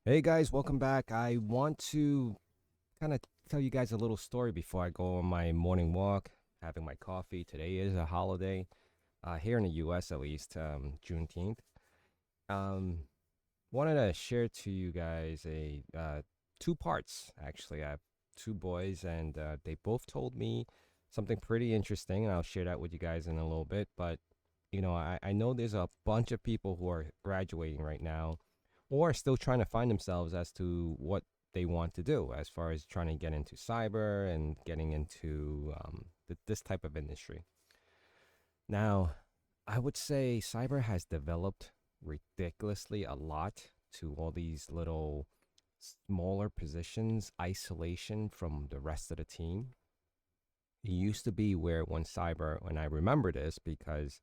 Hey guys, welcome back. I want to kind of tell you guys a little story before I go on my morning walk, having my coffee. Today is a holiday, here in the US at least, Juneteenth. Um, Wanted to share to you guys a two parts actually. I have two boys, and they both told me something pretty interesting, and I'll share that with you guys in a little bit. But I know there's a bunch of people who are graduating right now or still trying to find themselves as to what they want to do as far as trying to get into cyber and getting into this type of industry. Now, I would say cyber has developed ridiculously a lot to all these little smaller positions, isolation from the rest of the team. It used to be where when I remember this because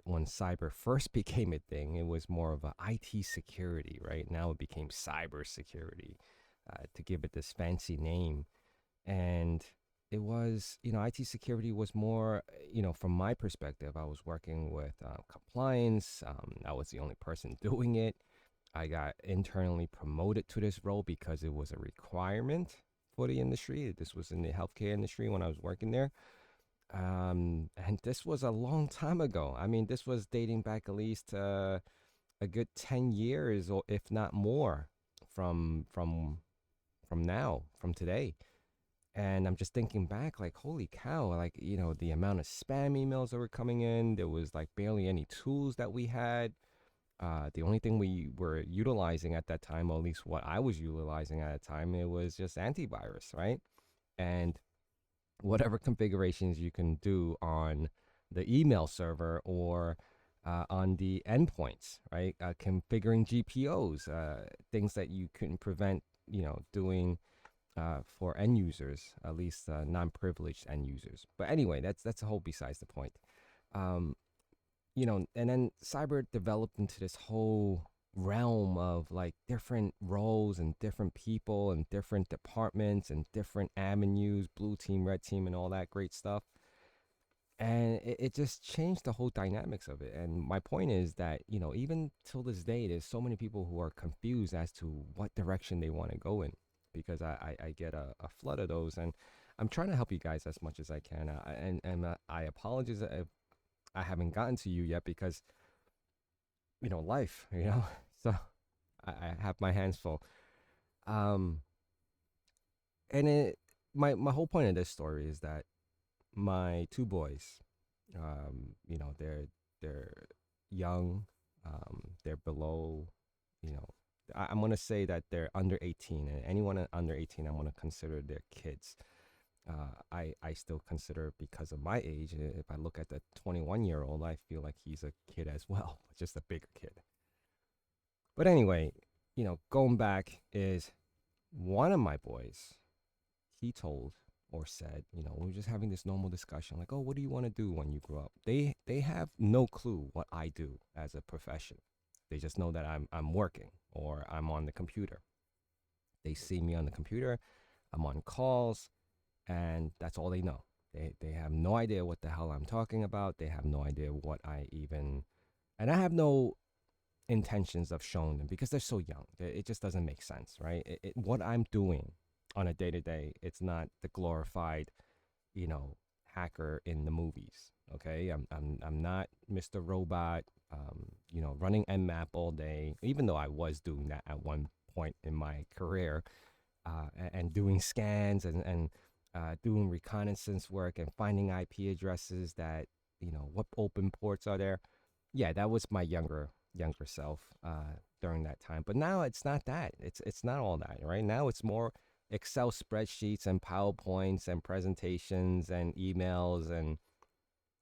when cyber first became a thing, it was more of a IT security, right? Now it became cybersecurity, to give it this fancy name. And it was, IT security was more, from my perspective, I was working with compliance. I was the only person doing it. I got internally promoted to this role because it was a requirement for the industry. This was in the healthcare industry when I was working there. And this was a long time ago. I mean, this was dating back at least a good 10 years, or if not more, from from from today. And I'm just thinking back, like, holy cow, like, the amount of spam emails that were coming in, there was like barely any tools that we had. The only thing we were utilizing at that time, or at least what I was utilizing at the time, it was just antivirus, right? And whatever configurations you can do on the email server or on the endpoints, right? Configuring GPOs, things that you couldn't prevent, doing for end users, at least non-privileged end users. But anyway, that's a whole besides the point. Um, and then cyber developed into this whole realm of like different roles and different people and different departments and different avenues, blue team, red team, and all that great stuff. And it just changed the whole dynamics of it. And my point is that, even till this day, there's so many people who are confused as to what direction they want to go in because I get a flood of those. And I'm trying to help you guys as much as I can. And I apologize if I haven't gotten to you yet because life, So I have my hands full. Um, and my whole point of this story is that my two boys, they're young, they're below, you know, I'm gonna say that they're under 18, and anyone under 18, I'm gonna consider their kids. I still consider because of my age. If I look at the 21-year-old, I feel like he's a kid as well, just a bigger kid. But anyway, going back is one of my boys, he told or said, we were just having this normal discussion, like, oh, what do you want to do when you grow up? They have no clue what I do as a profession. They just know that I'm working or I'm on the computer. They see me on the computer, I'm on calls, and that's all they know. They have no idea what the hell I'm talking about. They have no idea what I even, and I have no intentions of showing them because they're so young. It just doesn't make sense, right? What I'm doing on a day to day, it's not the glorified, you know, hacker in the movies. Okay, I'm not Mr. Robot, running Nmap all day. Even though I was doing that at one point in my career, and doing scans and doing reconnaissance work and finding IP addresses that what open ports are there. Yeah, that was my younger self during that time. But now it's not that. It's not all that. Right now it's more Excel spreadsheets and PowerPoints and presentations and emails and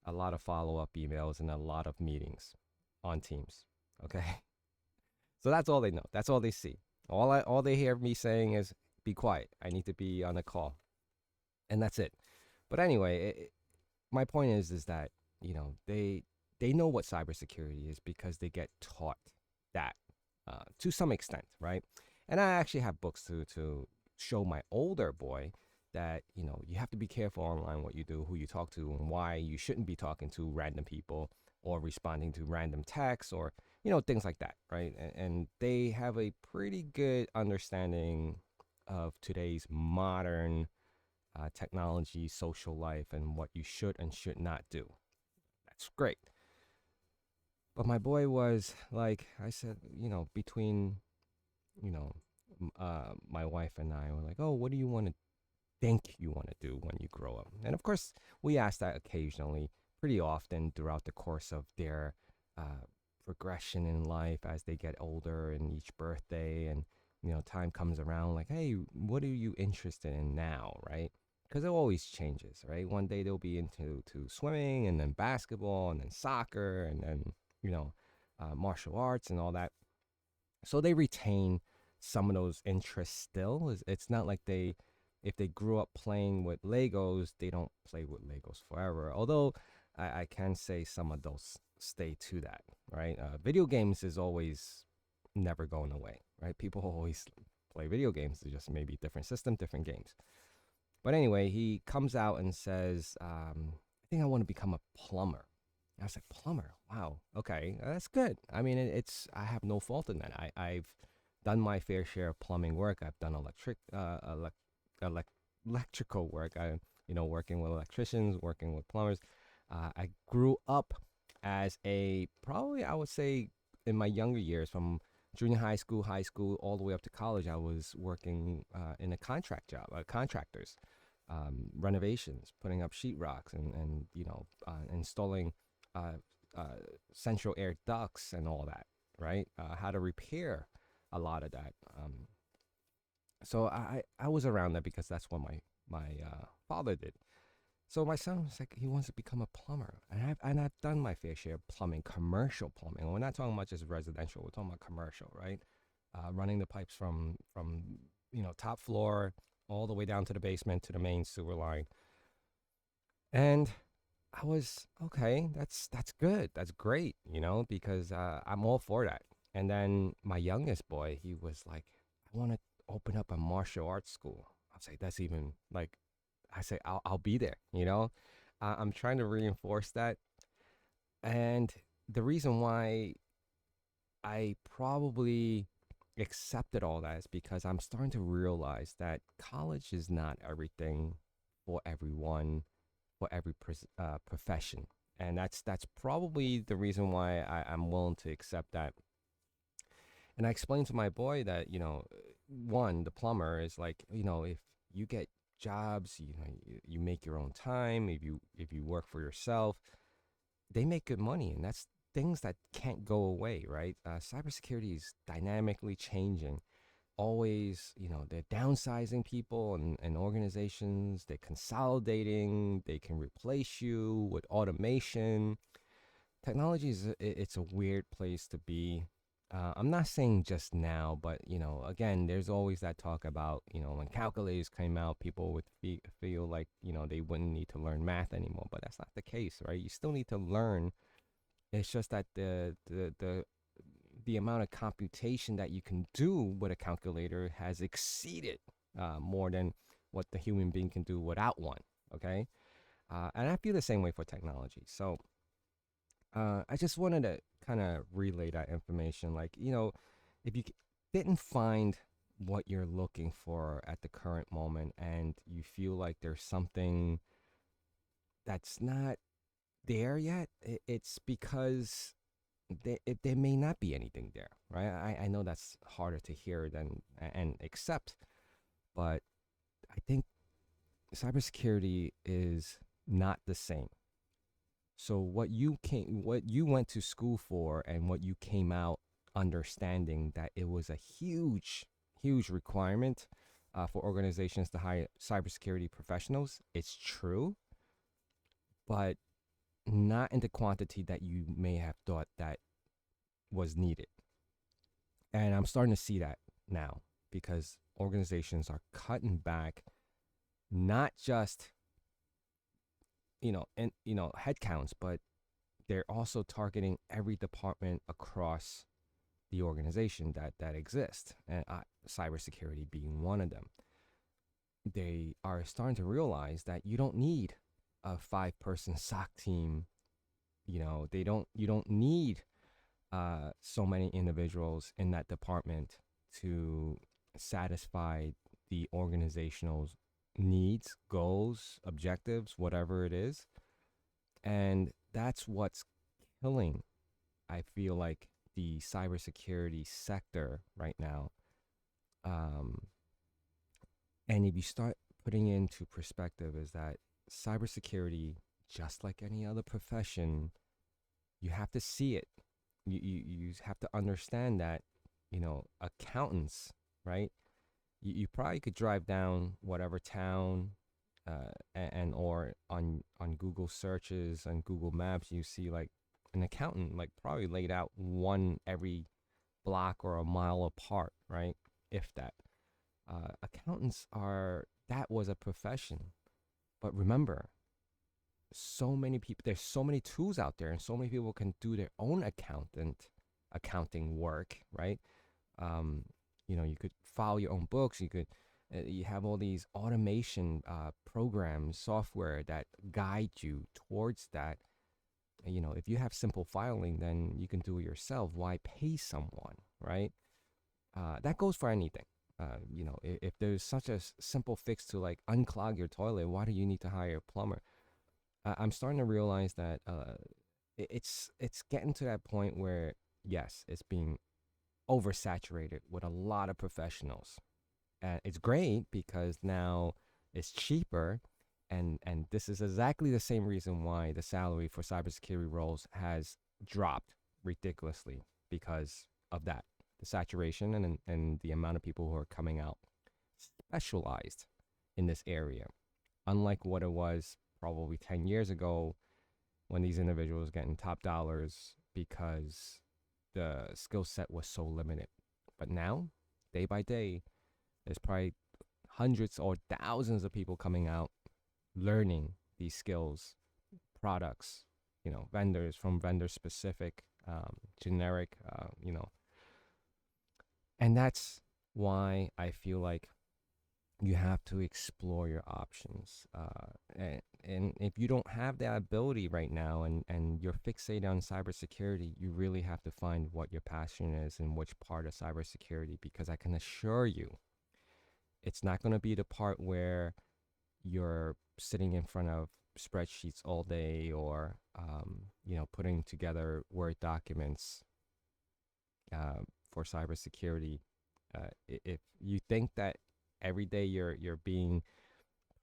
a lot of follow up emails and a lot of meetings on Teams. Okay, so that's all they know. That's all they see. All they hear me saying is, "Be quiet. I need to be on a call," and that's it. But anyway, my point is that they know what cybersecurity is because they get taught that to some extent, right? And I actually have books to show my older boy that you have to be careful online what you do, who you talk to, and why you shouldn't be talking to random people or responding to random texts or things like that, right? And they have a pretty good understanding of today's modern technology, social life, and what you should and should not do. That's great. But my boy was like, I said, between, you know, my wife and I were like, oh, what do you want to think you want to do when you grow up? And of course, we ask that occasionally, pretty often throughout the course of their uh, progression in life as they get older and each birthday and, time comes around like, hey, what are you interested in now, right? Because it always changes, right? One day they'll be into swimming and then basketball and then soccer and then, you know, martial arts and all that. So they retain some of those interests still. It's not like if they grew up playing with Legos, they don't play with Legos forever. Although I can say some adults stay to that, right? Video games is always never going away, right? People always play video games. It's just maybe different system, different games. But anyway, he comes out and says, I think I want to become a plumber. I was like, plumber? Wow. Okay. That's good. I mean, I have no fault in that. I've done my fair share of plumbing work. I've done elec- electrical work. Working with electricians, working with plumbers. I grew up as probably I would say in my younger years from junior high school, all the way up to college, I was working in a contract job, contractors, renovations, putting up sheetrocks and installing uh, uh, central air ducts and all that, right? How to repair a lot of that. So I was around that because that's what my father did. So my son was like, he wants to become a plumber, and I've done my fair share of plumbing, commercial plumbing. We're not talking about just residential. We're talking about commercial, right? Running the pipes from top floor all the way down to the basement to the main sewer line. And I was okay. That's good. That's great. Because I'm all for that. And then my youngest boy, he was like, I want to open up a martial arts school. I was like, that's even like, I say, I'll be there. I'm trying to reinforce that. And the reason why I probably accepted all that is because I'm starting to realize that college is not everything for everyone, for every profession. And that's probably the reason why I'm willing to accept that. And I explained to my boy that, one, the plumber is like, if you get jobs, you make your own time, if you work for yourself, they make good money, and that's things that can't go away, right? Cybersecurity is dynamically changing. Always, they're downsizing people and organizations. They're consolidating. They can replace you with automation. Technology it's a weird place to be. I'm not saying just now, but again, there's always that talk about when calculators came out, people would feel like they wouldn't need to learn math anymore, but that's not the case, right? You still need to learn. It's just that the amount of computation that you can do with a calculator has exceeded more than what the human being can do without one. Okay, and I feel the same way for technology. So I just wanted to kind of relay that information. Like, if you didn't find what you're looking for at the current moment and you feel like there's something that's not there yet, it's because there may not be anything there, right? I know that's harder to hear than and accept, but I think cybersecurity is not the same. So what you went to school for, and what you came out understanding that it was a huge requirement for organizations to hire cybersecurity professionals. It's true, but not in the quantity that you may have thought that was needed. And I'm starting to see that now because organizations are cutting back, not just headcounts, but they're also targeting every department across the organization that exists, and cybersecurity being one of them. They are starting to realize that you don't need a 5-person SOC team. You don't need so many individuals in that department to satisfy the organizational needs, goals, objectives, whatever it is. And that's what's killing, I feel like, the cybersecurity sector right now. Um, and if you start putting into perspective, is that cybersecurity, just like any other profession, you have to see it. You have to understand that, accountants, right? You probably could drive down whatever town, and or on Google searches and Google Maps, you see like an accountant like probably laid out one every block or a mile apart, right? If that. Accountants are that was a profession, but remember, so many people there's so many tools out there and so many people can do their own accounting work, right? um, you could file your own books. You have all these automation programs, software that guide you towards that. If you have simple filing, then you can do it yourself. Why pay someone, right? That goes for anything. If there's such a simple fix to like unclog your toilet, why do you need to hire a plumber? I'm starting to realize that it's getting to that point where yes, it's being oversaturated with a lot of professionals. And it's great because now it's cheaper. And this is exactly the same reason why the salary for cybersecurity roles has dropped ridiculously because of that. The saturation and the amount of people who are coming out specialized in this area. Unlike what it was probably 10 years ago when these individuals getting top dollars because the skill set was so limited. But now, day by day, there's probably hundreds or thousands of people coming out learning these skills, products, vendors from vendor specific, generic, and that's why I feel like you have to explore your options. And if you don't have that ability right now and you're fixated on cybersecurity, you really have to find what your passion is and which part of cybersecurity, because I can assure you, it's not going to be the part where you're sitting in front of spreadsheets all day or, putting together Word documents for cybersecurity. If you think that every day you're being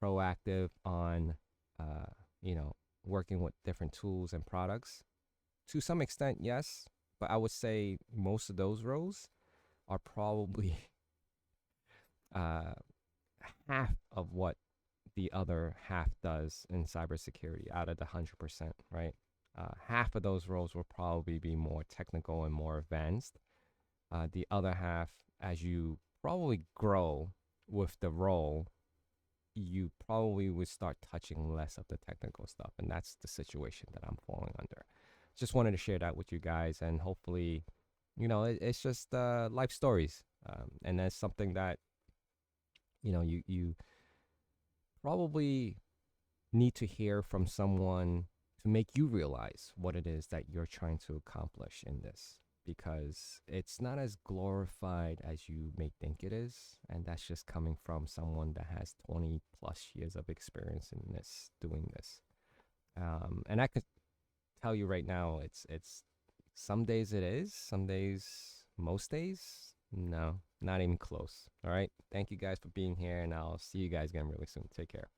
proactive on, uh, you know, working with different tools and products. To some extent, yes, but I would say most of those roles are probably uh, half of what the other half does in cybersecurity out of the 100%, right? Half of those roles will probably be more technical and more advanced. The other half, as you probably grow with the role, you probably would start touching less of the technical stuff. And that's the situation that I'm falling under. Just wanted to share that with you guys. And hopefully, it's just life stories. And that's something that, you probably need to hear from someone to make you realize what it is that you're trying to accomplish in this, because it's not as glorified as you may think it is, and that's just coming from someone that has 20 plus years of experience in this, doing this. And I could tell you right now, it's some days it is, some days, most days, no, not even close. All right, thank you guys for being here, and I'll see you guys again really soon. Take care.